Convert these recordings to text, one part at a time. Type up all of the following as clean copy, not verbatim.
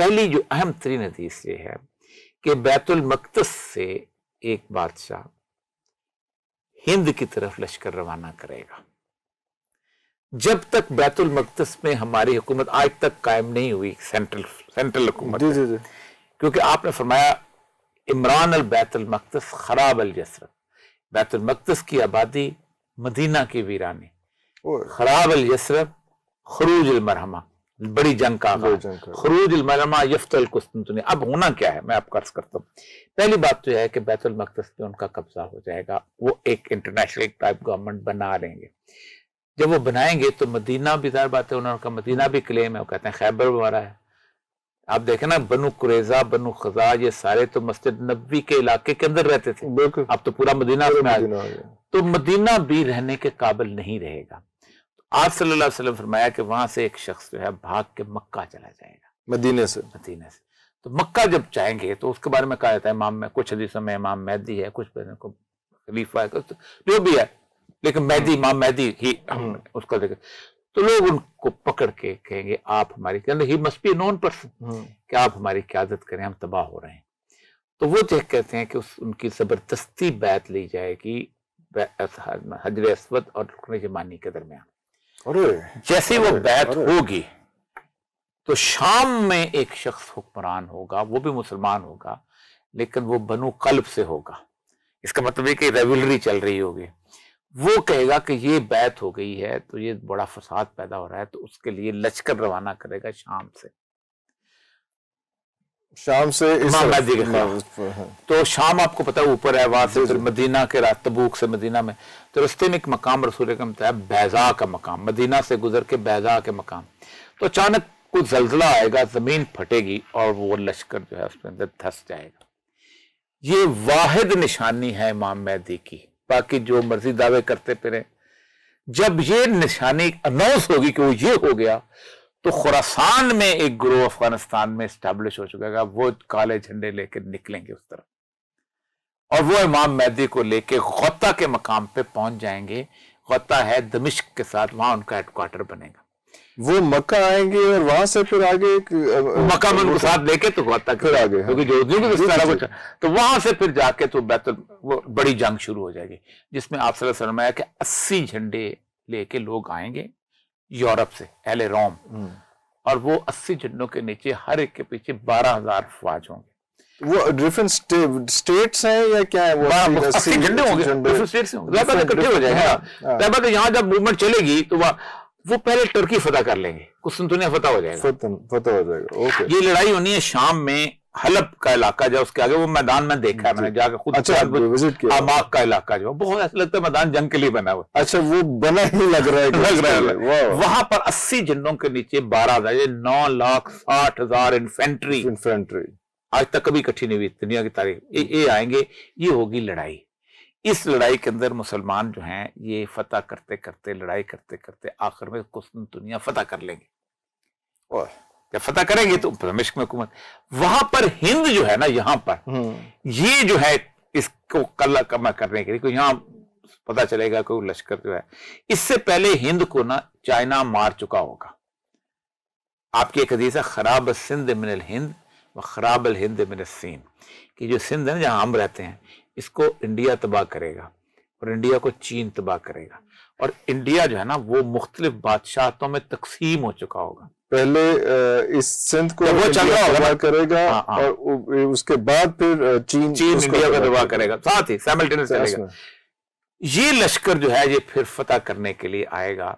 पहली जो अहम तरीन हदीस ये है कि बैतुल मक़दस से एक बादशाह हिंद की तरफ लश्कर रवाना करेगा। जब तक बैतुल मक़दस में हमारी हुकूमत आज तक कायम नहीं हुई, सेंट्रल हुकूमत, क्योंकि आपने फरमाया इमरान अल बैतुल मक़दस खराब अल यसरब, बैतुल मक़दस की आबादी मदीना की वीरानी, खराब अल यसरब खरूज अल मरहमा, बड़ी जंग का खरूज अल मरहमा यफ्तल कुस्तुनतुनिया। अब होना क्या है, मैं आपको अर्ज करता हूँ। पहली बात तो यह है कि बैतुल मक़दस पे उनका कब्जा हो जाएगा, वो एक इंटरनेशनल टाइप गवर्नमेंट बना लेंगे। जब वो बनाएंगे तो मदीना भी, जाहिर बात है उनका मदीना भी क्लेम है, वो कहते हैं खैबर हमारा है। आप देखें ना, बनु कुरैजा, बनु खज़ा, ये सारे तो मस्जिद नबवी के इलाके के अंदर रहते थे, अब तो पूरा मदीना में आ गया, तो मदीना भी रहने के काबिल नहीं रहेगा। आज सल्लल्लाहु अलैहि वसल्लम फरमाया कि वहां से एक शख्स जो है भाग के मक्का चला जाएगा, मदीने से। तो मक्का जब जाएंगे तो उसके बारे में कहा जाता है इमाम में, कुछ हदीसों में इमाम मेहदी है, कुछ को खलीफा है, जो भी है, लेकिन मेहदी, इमाम मेहदी ही उसका देखे तो लोग उनको पकड़ के कहेंगे आप हमारी, he must be known person, कि आप हमारी क़यादत करें, हम तबाह हो रहे हैं। तो वो कहते हैं कि उनकी जबरदस्ती बैत ली जाएगी हजर अस्वद और रुकन यमानी के दरमियान। जैसे वो बैत होगी तो शाम में एक शख्स हुक्मरान होगा, वो भी मुसलमान होगा, लेकिन वो बनु कल्ब से होगा। इसका मतलब है कि रेवलरी चल रही होगी। वो कहेगा कि ये बैत हो गई है तो ये बड़ा फसाद पैदा हो रहा है, तो उसके लिए लश्कर रवाना करेगा शाम से इमाम मेहदी के खिलाफ। तो शाम आपको पता है ऊपर है, वहां से फिर मदीना के रास्ते, तबूक से मदीना में, तो रास्ते में एक मकाम रसूल का बताया, बैजा का मकाम, मदीना से गुजर के बैजा के मकाम। तो अचानक कुछ जलजला आएगा, जमीन फटेगी और वो लश्कर जो है उसके अंदर धंस जाएगा। ये वाहिद निशानी है इमाम मेहदी की, बाकी जो मर्जी दावे करते फिरे। जब ये निशानी अनाउंस होगी कि वो ये हो गया, तो खुरासान में एक ग्रोह अफगानिस्तान में स्टैब्लिश हो चुका, वो काले झंडे लेकर निकलेंगे उस तरफ, और वो इमाम मेहदी को लेके गौता के मकाम पे पहुंच जाएंगे। गौता है दमिश्क के साथ, वहां उनका हेडक्वार्टर बनेगा। वो मक्का आएंगे और वहां से फिर आगे मक्का में उनको साथ लेके तो गौता फिर आगे, क्योंकि जो सारा कुछ, तो वहां से फिर जाके तो वो बड़ी जंग शुरू हो जाएगी, जिसमें आप सल्लल्लाहु अलैहि वसल्लम आया कि 80 झंडे लेके लोग आएंगे यूरोप से, अहले रोम, और वो 80 झंडों के नीचे हर एक के पीछे 12,000 फौज होंगे। वो डिफरेंट स्टेट्स हैं या क्या है? वो 80 झंडे होंगे, डिफरेंट स्टेट्स होंगे, इकट्ठे हो जाएंगे। यहाँ जब मूवमेंट चलेगी तो वो पहले टर्की फतह कर लेंगे, कुस्तुनतुनिया फतह हो जाएगा, फतह हो जाएगा। ओके, ये लड़ाई होनी है शाम में, हलब का इलाका जो उसके आगे, वो मैदान में देखा है मैंने जाकर खुद, विजिट किया। आमाक का इलाका जो बहुत ऐसा लगता है मैदान जंग के लिए बना हुआ। अच्छा, वो बना ही लग रहा है। वहां पर 80 झंडों के नीचे 12,000, 9,60,000 इन्फेंट्री आज तक कभी इकट्ठी नहीं हुई दुनिया की तारीख, ये आएंगे, ये होगी लड़ाई। इस लड़ाई के अंदर मुसलमान जो हैं ये फतह करते करते, लड़ाई करते करते आखिर में कुस्तुनतुनिया फतह कर लेंगे। और जब फतह करेंगे तो दमिश्क में हुकूमत, वहां पर हिंद जो है ना, यहाँ पर ये जो है इसको कल्ला कमा करने के लिए, यहाँ पता चलेगा कोई लश्कर जो है, इससे पहले हिंद को ना चाइना मार चुका होगा। आपकी एक हदीस है, खराब सिंध मिनल हिंद व खराब अल हिंद मिनल सीन, कि जो सिंध है ना जहां हम रहते हैं, इसको इंडिया तबाह करेगा और इंडिया को चीन तबाह करेगा, और इंडिया जो है ना वो मुख्तलिफ बादशाहतों में तकसीम हो चुका होगा। पहले इस सिंध को वो तबाह करेगा, और उसके बाद फिर चीन इंडिया को तबाह करेगा, साथ ही साइमल्टेनियस चलेगा। ये लश्कर जो है ये फिर फतह करने के लिए आएगा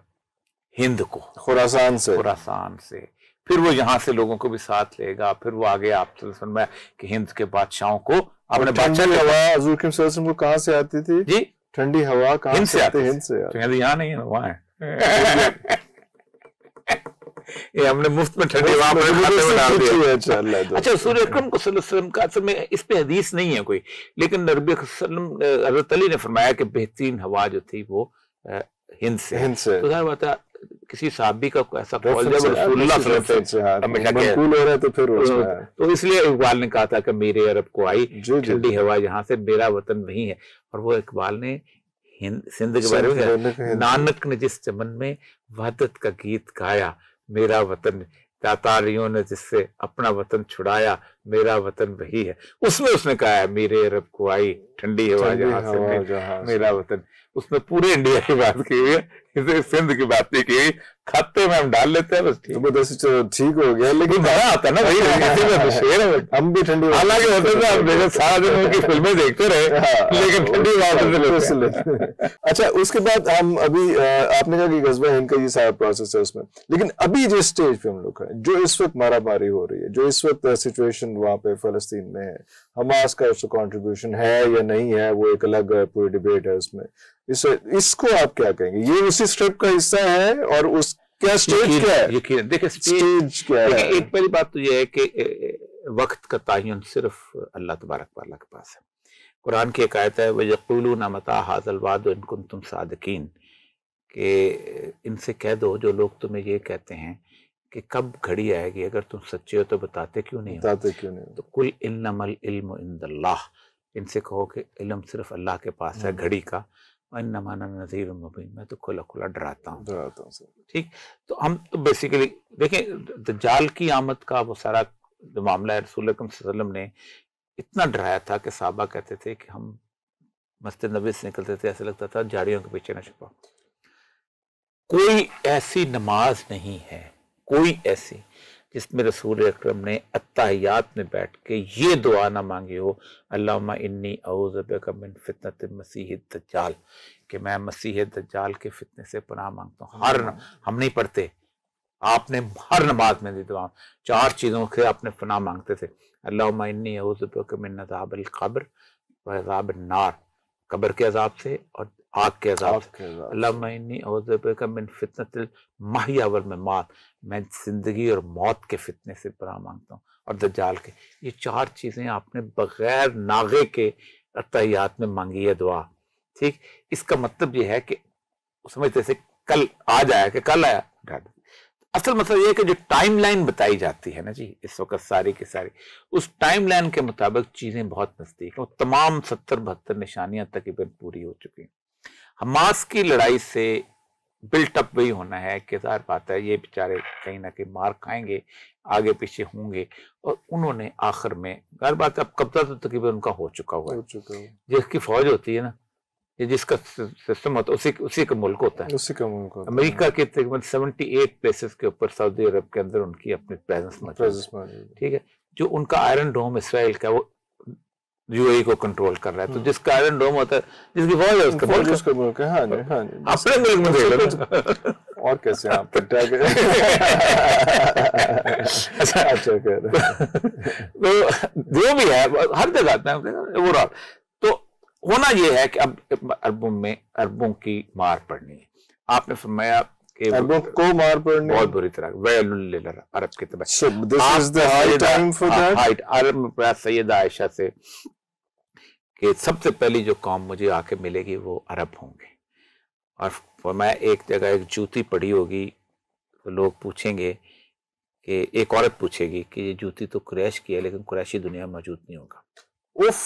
हिंद को, खुरासान से, फिर वो यहाँ से लोगों को भी साथ लेगा, फिर वो आगे आप में कि हिंद के बादशाहों को अपने बादशाह हवा हजूर के सल्लल्लाहु को कहाँ से आती थी जी? ठंडी हवा कहाँ से आती? हिंद से। यहाँ नहीं है, वहाँ है। ये हमने मुफ्त में ठंडी हवा डाल दिया। अच्छा, सूर्य अकरम को सल्लल्लाहु अलैहि वसल्लम का असल में इस पे हदीस नहीं है कोई, लेकिन नबी हज़रत अली ने फरमाया कि बेहतरीन हवा जो थी वो हिंद से। तो जाहिर बात है किसी साहबी का ऐसा कॉल जब रसूलुल्लाह तो इसलिए इकबाल ने कहा था कि मेरे अरब को आई ठंडी हवा यहाँ से, मेरा वतन वही है। और वो इकबाल ने सिंध के बारे में, नानक ने जिस चमन में वहदत का गीत गाया, मेरा वतन तातारियों ने जिससे अपना वतन छुड़ाया, मेरा वतन वही है। उसमें उसने कहा है मेरे अरब को आई ठंडी हवा जहां से मेरा वतन। उसमें पूरे इंडिया की बात की हुई है, इसे सिंध की बात नहीं की हुई। खाते में हम डाल लेते हैं बस, चलो ठीक हो गया, लेकिन मजा आता है ना भाई, शेर है हम भी ठंडी, हालांकि होते थे हम देखो सारा दिन उनकी फिल्में देखते रहे, लेकिन ठंडी हवा से लेते। अच्छा, उसके बाद हम अभी आपने कहा कि ग़ज़वा हिंद का ये सारा प्रोसेस है उसमें, लेकिन अभी जिस स्टेज पे हम लोग हैं, जो इस वक्त मारामारी हो रही है, जो इस वक्त सिचुएशन वहां पे फलस्तीन में है, हमास का उसका कंट्रीब्यूशन है या नहीं है, वो एक अलग पूरी डिबेट है उसमें। इसको आप क्या कहेंगे? ये उसी स्क्रिप्ट का हिस्सा है और उस क्या स्टेज क्या है? यकीन देखिए स्टेज क्या है? एक पहली बात तो ये है कि वक्त का तयन सिर्फ अल्लाह तबारक व तआला के पास है। कुरान की एक आयत है, वयक़ूलूना मता हाज़ल वाद इन कुन्तुम सादिकीन, कि इनसे कह दो जो लोग तुम्हें ये कहते हैं कि कब घड़ी आएगी, अगर तुम सच्चे हो तो बताते क्यों नहीं? तो कुल इन्नमल इल्मु इंदल्लाह, इनसे कहो कि इल्म सिर्फ अल्लाह के पास है घड़ी का। इन्नमा अना नज़ीरुम मुबीन, मैं तो खुला खुला डराता हूँ। ठीक, तो हम तो बेसिकली देखें दज्जाल की आमद का वो सारा जो मामला है, रसूल अकरम सल्लल्लाहु अलैहि वसल्लम ने इतना डराया था कि साहबा कहते थे कि हम मस्जिद नबी से निकलते थे, ऐसा लगता था झाड़ियों के पीछे न छुपा। कोई ऐसी नमाज नहीं है, कोई ऐसी, जिसमें रसूल अकरम ने अत्तहियात में बैठ के ये दुआ ना मांगी हो, अल्लाहुम्मा इन्नी अऊज़ु बिका मिन फितनतिल मसीह दज्जाल, कि मैं मसीह दज्जाल के फितने से पनाह मांगता हूँ। हम नहीं पढ़ते, आपने हर नमाज में दी दुआ, 4 चीज़ों के आपने पनाह मांगते थे। अल्लाहुम्मा इन्नी अऊज़ु बिका मिन अज़ाबिल क़ब्र व अज़ाबिन नार, कब्र के अजाब से और आग के अजाब से। अल्लाहुम्मा इन्नी अऊज़ु बिका मिन फितनतिल महया वल ममात, मैं जिंदगी और मौत के फितने से पनाह मांगता हूँ, और दज्जाल के। ये 4 चीजें आपने बगैर नागे के अत्तहियात में मांगी है दुआ। ठीक, इसका मतलब ये है कि समझते से कल आज आया कि कल आया। असल मतलब ये है कि जो टाइमलाइन बताई जाती है ना जी इस वक्त सारी की सारी, उस टाइमलाइन के मुताबिक चीजें बहुत नजदीक हैं। तमाम 70-72 निशानियां तकरीबन पूरी हो चुकी हैं। हमास की लड़ाई से बिल्ट अप वही होना है कि ज़ाहिर बात है ये बेचारे कहीं ना कहीं मार खाएंगे, आगे पीछे होंगे, और उन्होंने आखिर में ज़ाहिर बात है अब कब्जा तो तकरीबन उनका हो चुका हुआ है। जिसकी फौज होती है ना, ये जिसका सिस्टम होता है उसी का मुल्क होता है, उसी का मुल्क होता है। अमेरिका के तकरीबन 78 प्लेसेस के ऊपर सऊदी अरब के अंदर उनकी अपनी प्रेजेंस मौजूद है। ठीक है, जो उनका आयरन डोम इसराइल का वो यूएई को कंट्रोल कर रहा है, तो जिसका आयरन डोम होता है, जिसकी फौज है उसका मुल्क है। हाँ जी, हाँ जी, अपने मुल्क में देख लो और कैसे आप अच्छा तो जो भी है हर जगह ओवरऑल तो होना ये है कि अब अरबों की मार पड़नी है। आपने फरमाया कि अरबों को मार पड़नी बहुत बुरी तरह, वैलुल अरब के तबाह। सैयदा आयशा से कि सबसे पहली जो कौम मुझे आके मिलेगी वो अरब होंगे, और मैं एक जगह एक जूती पड़ी होगी तो लोग पूछेंगे कि एक औरत पूछेगी कि ये जूती तो कुरैश की है, लेकिन कुरैशी दुनिया में मौजूद नहीं होगा। उफ